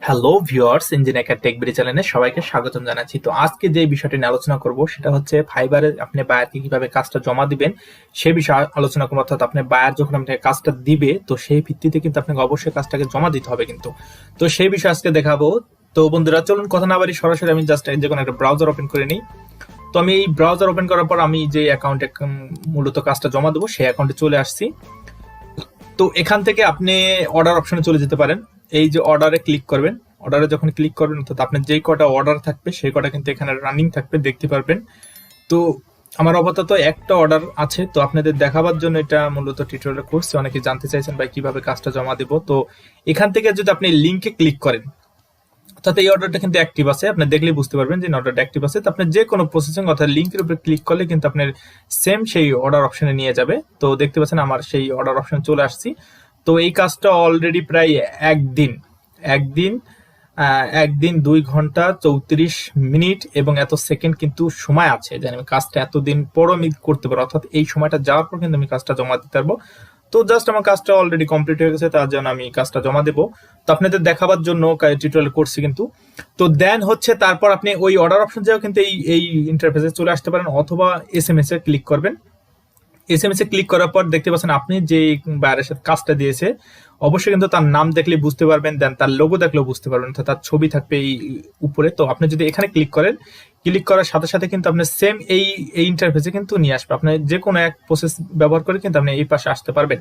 Hello viewers, engineer tech BD চ্যানেলে সবাইকে স্বাগতম জানাচ্ছি। তো আজকে যে বিষয়টি নিয়ে আলোচনা করব সেটা হচ্ছে ফাইবারে আপনি বায়ারকে কিভাবে কাজটা জমা দিবেন সেই বিষয়ে আলোচনা করব। অর্থাৎ আপনি বায়ার যখন আপনাকে কাজটা দিবে তো সেই ভিত্তিতে কিন্তু আপনাকে অবশ্যই কাজটাকে জমা দিতে হবে কিন্তু। তো সেই বিষয়ে আজকে দেখাবো। তো বন্ধুরা চলুন কথা না বাড়ি সরাসরি আমি জাস্ট যে কোনো একটা ব্রাউজার ওপেন করে নিই। তো আমি এই ব্রাউজার ওপেন করার পর আমি যে অ্যাকাউন্টে মূলত কাজটা জমা দেবো সেই অ্যাকাউন্টে চলে আসছি। তো এখান থেকে আপনি অর্ডার অপশনে চলে যেতে পারেন। এই যে অর্ডারে ক্লিক করবেন, অর্ডারে যখন ক্লিক করবেন অর্থাৎ আপনার যেই কটা অর্ডার থাকবে সেই কটা কিন্তু এখানে রানিং থাকবে, দেখতে পারবেন। তো আমার আপাতত একটা অর্ডার আছে, তো আপনাদের দেখাবার জন্য এটা মূলত টিউটোরিয়াল করছি। অনেকে জানতে চাইছেন ভাই কিভাবে কাজটা জমা দেব। তো এখান থেকে যদি আপনি লিঙ্কে ক্লিক করেন অর্থাৎ এই অর্ডারটা কিন্তু অ্যাক্টিভ আছে, আপনি দেখলেই বুঝতে পারবেন যে অর্ডারটা অ্যাক্টিভ আছে। তো আপনি যে কোনো প্রসেসিং অর্থাৎ লিঙ্কের উপরে ক্লিক করলে কিন্তু আপনার সেম সেই অর্ডার অপশনে নিয়ে যাবে। তো দেখতে পাচ্ছেন আমার সেই অর্ডার অপশনে চলে আসছি। তো এই কাজটা অলরেডি প্রায় একদিন একদিন 2 ঘন্টা 34 মিনিট এবং এত সেকেন্ড কিন্তু সময় আছে, যে আমি কাজটা এতদিন পর আমি করতে পারবো। অর্থাৎ এই সময়টা যাওয়ার পর কিন্তু আমি কাজটা জমা দিতে পারবো। তো জাস্ট আমার কাজটা অলরেডি কমপ্লিট হয়ে গেছে, তার জন্য আমি কাজটা জমা দেবো। তো আপনাদের দেখাবার জন্য টিউটোরিয়াল করছি কিন্তু। তো দেন হচ্ছে তারপর আপনি ওই অর্ডার অপশন যাও কিন্তু এই ইন্টারফেসে চলে আসতে পারেন, অথবা এসএমএস এ ক্লিক করবেন। এসএমএস এ ক্লিক করার পর দেখতে পাচ্ছেন আপনি যে বায়ারের সাথে কাজটা দিয়েছে অবশ্যই কিন্তু তার নাম দেখলে বুঝতে পারবেন, দেন তার লোগো দেখলেও বুঝতে পারবেন, তার ছবি থাকবে এই উপরে। তো আপনি যদি এখানে ক্লিক করেন, ক্লিক করার সাথে সাথে কিন্তু আপনি সেম এই ইন্টারফেসে কিন্তু নিয়ে আসবে। আপনি যে কোনো এক প্রসেস ব্যবহার করে কিন্তু আপনি এই পাশে আসতে পারবেন।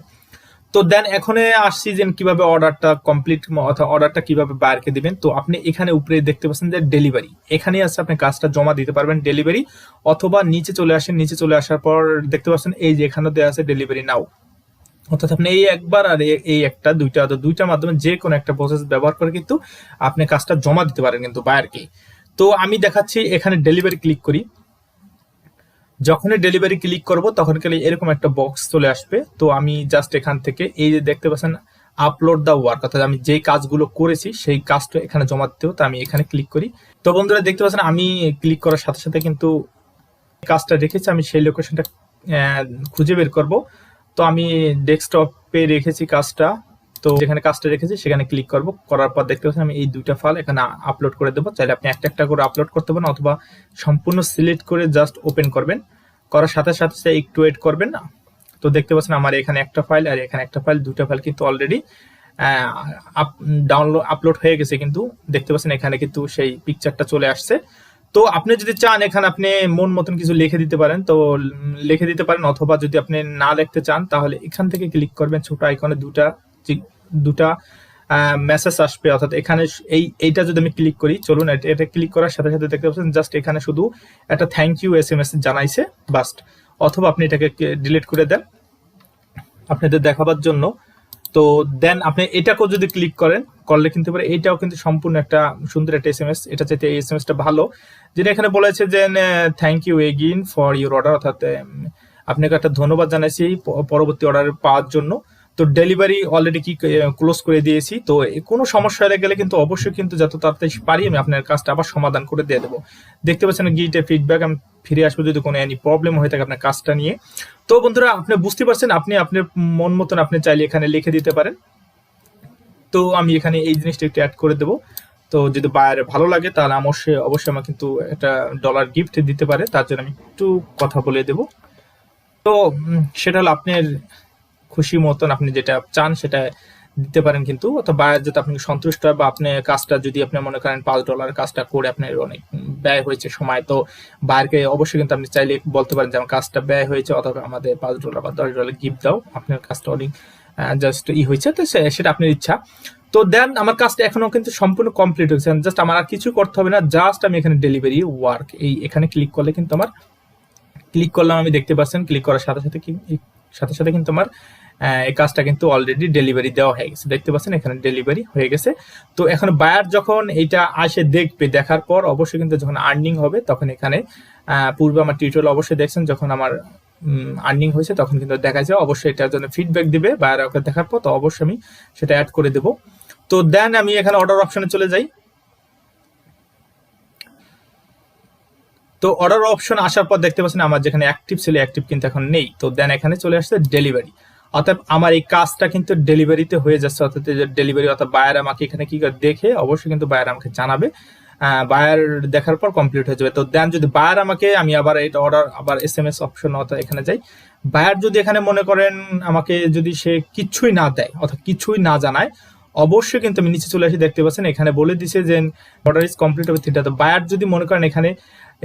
তো দেন এখানে আসছি যে কিভাবে অর্ডারটা কমপ্লিট অথবা অর্ডারটা কিভাবে বায়ারকে দিবেন। তো আপনি এখানে উপরে দেখতে পাচ্ছেন যে ডেলিভারি, এখানে আছে আপনি কাজটা জমা দিতে পারবেন ডেলিভারি, অথবা নিচে চলে আসেন। নিচে চলে আসার পর দেখতে পাচ্ছেন এই যে এখানে দেওয়া আছে ডেলিভারি নাও। অর্থাৎ আপনি এই একবার আর এই একটা দুইটার মাধ্যমে যে কোনো একটা প্রসেস ব্যবহার করে কিন্তু আপনি কাজটা জমা দিতে পারেন কিন্তু বায়ারকে। তো আমি দেখাচ্ছি এখানে ডেলিভারি ক্লিক করি। যখনই ডেলিভারি ক্লিক করব তখন এরকম একটা বক্স চলে আসবে। তো আমি জাস্ট এখান থেকে এই যে দেখতে পাচ্ছেন আপলোড দা ওয়ার্ক, অর্থাৎ আমি যে কাজগুলো করেছি সেই কাজটা এখানে জমা দিতে হবে। তো আমি এখানে ক্লিক করি। তো বন্ধুরা দেখতে পাচ্ছেন আমি ক্লিক করার সাথে সাথে কিন্তু কাজটা রেখেছি, আমি সেই লোকেশনটা খুঁজে বের করব। তো আমি ডেস্কটপে রেখেছি কাজটা। তো যেখানে কাজটা রেখেছি সেখানে ক্লিক করব, করার পর দেখতে পাচ্ছেন আমি এই দুইটা ফাইল এখানে আপলোড করে দেবো। চাইলে আপনি একটা একটা করে আপলোড করতে পারেন, অথবা সম্পূর্ণ সিলেক্ট করে জাস্ট ওপেন করবেন। করার সাথে সাথে একটু ওয়েট করবেন না। তো দেখতে পাচ্ছেন আমার এখানে একটা ফাইল আর এখানে একটা ফাইল, দুটা ফাইল কিন্তু অলরেডি ডাউনলোড আপলোড হয়ে গেছে। কিন্তু দেখতে পাচ্ছেন এখানে কিন্তু সেই পিকচারটা চলে আসছে। তো আপনি যদি চান এখানে আপনি মন মতন কিছু লিখে দিতে পারেন, তো লিখে দিতে পারেন, অথবা যদি আপনি না লিখতে চান তাহলে এখান থেকে ক্লিক করবেন, ছোট আইকনে দুটা মেসেজ আসবে। অর্থাৎ এখানে এইটা যদি আমি ক্লিক করি, চলুন এটা ক্লিক করার সাথে সাথে দেখতে পাচ্ছেন জাস্ট এখানে শুধু একটা থ্যাংক ইউ এসএমএস জানাইছে বাস্ট। অথবা আপনি এটাকে ডিলিট করে দেন আপনাদের দেখাবার জন্য। তো দেন আপনি এটাকেও যদি ক্লিক করেন করলে কিন্তু এটাও কিন্তু সম্পূর্ণ একটা সুন্দর একটা এসএমএস। এটা চাইতে এই এসএমএসটা ভালো, যেটা এখানে বলেছে যে thank you again for your order, অর্থাৎ আপনাকে একটা ধন্যবাদ জানাইছি পরবর্তী অর্ডার পাওয়ার জন্য। তো ডেলিভারি অলরেডি কি ক্লোজ করে দিয়েছি। তো কোনো সমস্যা হয়ে গেলে কিন্তু অবশ্যই কিন্তু যত তাড়াতাড়ি পারি আমি আপনার কাজটা আবার সমাধান করে দিয়ে দেবো। দেখতে পাচ্ছেন গিটে ফিডব্যাক, আমি ফিরে আসবো যদি কোনো এনি প্রবলেম হয়ে থাকে আপনার কাজটা নিয়ে। তো বন্ধুরা আপনি বুঝতে পারছেন, আপনি আপনার মন মতন আপনি চাইলে এখানে লিখে দিতে পারেন। তো আমি এখানে এই জিনিসটা একটু অ্যাড করে দেবো। তো যদি বায়ারে ভালো লাগে তাহলে অবশ্যই আমার কিন্তু একটা ডলার গিফট দিতে পারে, তার জন্য আমি একটু কথা বলে দেবো। তো সেটা হলো আপনার খুশি মতন আপনি যেটা চান সেটা দিতে পারেন কিন্তু, অথবা বায়ার যাতে আপনি সন্তুষ্ট হয়, বা আপনি কাজটা যদি আপনি মনে করেন $5 কাজটা করে আপনার অনেক ব্যয় হয়েছে সময়, তো বায়ারকে অবশ্যই কিন্তু আপনি চাইলে বলতে পারেন যে আমার কাজটা ব্যয় হয়েছে, অথবা আমাদের $5 বা $10 গিফট দাও, আপনার কাজটা অনেক জাস্ট হয়েছে। তো সেটা আপনার ইচ্ছা। তো দেন আমার কাজটা এখনো কিন্তু সম্পূর্ণ কমপ্লিট হয়েছে, জাস্ট আমার আর কিছু করতে হবে না। জাস্ট আমি এখানে ডেলিভারি ওয়ার্ক এখানে ক্লিক করলে কিন্তু আমার ক্লিক করলাম, আমি দেখতে পাচ্ছেন ক্লিক করার সাথে সাথে কিন্তু আমার এই কাজটা কিন্তু অলরেডি ডেলিভারি দেওয়া হয়ে গেছে। দেখতে পাচ্ছেন এখানে ডেলিভারি হয়ে গেছে। তো এখন বায়ার যখন এটা আসে দেখবে, দেখার পর অবশ্যই কিন্তু যখন আর্নিং হবে তখন এখানে পূর্বে আমার টিউটোরিয়াল অবশ্যই দেখছেন, যখন আমার আর্নিং হয়েছে তখন কিন্তু দেখা যায়। অবশ্যই এটার জন্য ফিডব্যাক দিবে বায়ার ওকে দেখার পর, তো অবশ্যই আমি সেটা অ্যাড করে দেবো। তো দেন আমি এখানে অর্ডার অপশনে চলে যাই। তো অর্ডার অপশন আসার পর দেখতে পাচ্ছেন আমার যেখানে অ্যাক্টিভ ছিল অ্যাক্টিভ কিন্তু এখন নেই। তো দেন এখানে চলে আসছে ডেলিভারি, অর্থাৎ আমার এই কাজটা কিন্তু ডেলিভারিতে হয়ে যাচ্ছে, অর্থাৎ ডেলিভারি অর্থাৎ বায়ার আমাকে এখানে কি করে দেখে অবশ্যই কিন্তু বায়ার আমাকে জানাবে, বায়ার দেখার পর কমপ্লিট হয়ে যাবে। তো দেন যদি বায়ার আমাকে, আমি আবার এটা অর্ডার আবার SMS অপশন অর্থাৎ এখানে যাই, বায়ার যদি এখানে মনে করেন আমাকে যদি সে কিছুই না দেয় অর্থাৎ কিছুই না জানায়, অবশ্যই কিন্তু আমি নিচে চলে আসি, দেখতে পাচ্ছেন এখানে বলে দিছে যে অর্ডার ইজ কমপ্লিট হবে থিটা। তো বায়ার যদি মনে করেন এখানে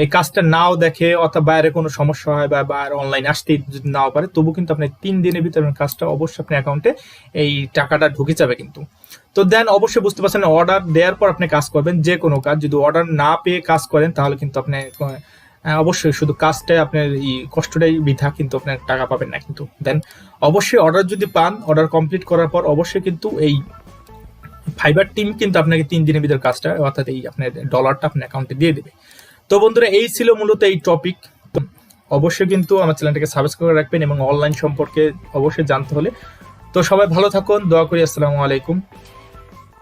এই কাজটা নাও দেখে অথবা বায়ারের কোনো সমস্যা হয় বা বায়ার অনলাইন আসতে যদি নাও পারে, তবু কিন্তু আপনি 3 দিনের ভিতরে কাজটা অবশ্যই আপনার অ্যাকাউন্টে এই টাকাটা ঢুকে যাবে কিন্তু। তো দেন অবশ্যই বুঝতে পারছেন অর্ডার দেওয়ার পর আপনি কাজ করবেন যে কোনো কাজ, যদি অর্ডার না পেয়ে কাজ করেন তাহলে কিন্তু আপনি অবশ্যই শুধু কাজটাই আপনার কষ্টটাই বৃথা, কিন্তু আপনার টাকা পাবেন না কিন্তু। দেন অবশ্যই অর্ডার যদি পান, অর্ডার কমপ্লিট করার পর অবশ্যই কিন্তু এই ফাইবার টিম কিন্তু আপনাকে 3 দিনের ভিতর কাজটা অর্থাৎ এই আপনার ডলারটা আপনার অ্যাকাউন্টে দিয়ে দেবে। তো বন্ধুরা এই ছিল মূলত এই টপিক। অবশ্যই কিন্তু আমার চ্যানেলটাকে সাবস্ক্রাইব করে রাখবেন এবং অনলাইন সম্পর্কে অবশ্যই জানতে হলে। তো সবাই ভালো থাকুন, দোয়া করি। আসসালামু আলাইকুম।